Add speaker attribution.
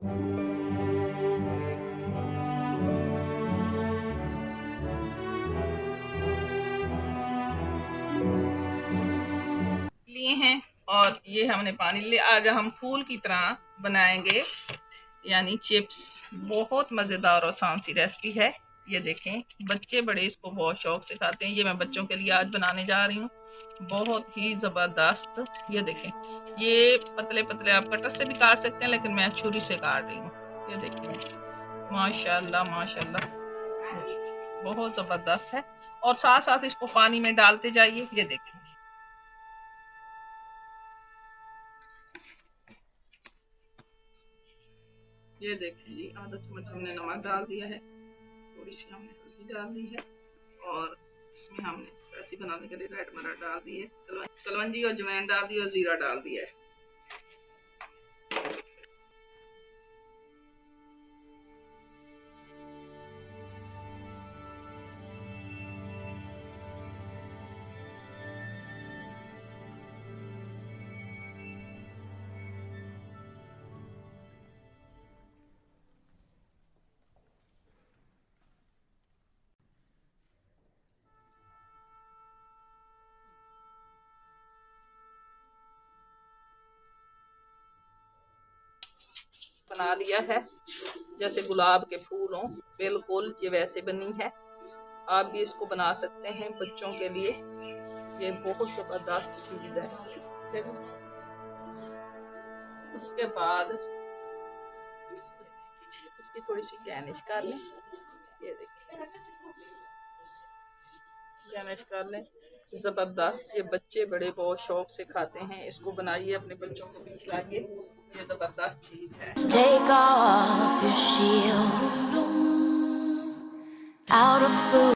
Speaker 1: लिए हैं और ये हमने पानी ले, आज हम फूल की तरह बनाएंगे यानी चिप्स। बहुत मज़ेदार और आसान सी रेसिपी है। ये देखें, बच्चे बड़े इसको बहुत शौक से खाते हैं। ये मैं बच्चों के लिए आज बनाने जा रही हूँ, बहुत ही ज़बरदस्त। ये देखें, ये पतले पतले आप कटर से भी काट सकते हैं, लेकिन मैं छुरी से काट रही हूँ। ये देखें, माशाल्लाह माशाल्लाह, बहुत ज़बरदस्त है। और साथ साथ इसको पानी में डालते जाइए। ये देखें, ये देखें जी, आधा चम्मच हमने नमक डाल दिया है, थोड़ी सी हमने हल्दी डाल दी है, और इसमें हमने स्पाइसी बनाने के लिए रेड मटर डाल दी है, कलवंजी और अजवाइन डाल दी और जीरा डाल दिया है। बना लिया है जैसे गुलाब के फूल हों, बिल्कुल ये वैसे बनी है। आप भी इसको बना सकते हैं बच्चों के लिए, ये बहुत ज़बरदस्त चीज़ है। उसके बाद इसकी थोड़ी सी गार्निश कर लें। ये देखिए, गार्निश कर लें, ज़बरदस्त। ये बच्चे बड़े बहुत शौक से खाते हैं। इसको बनाइए, अपने बच्चों को भी खिलाइए, ये ज़बरदस्त चीज़ है। Take off your shield out of food.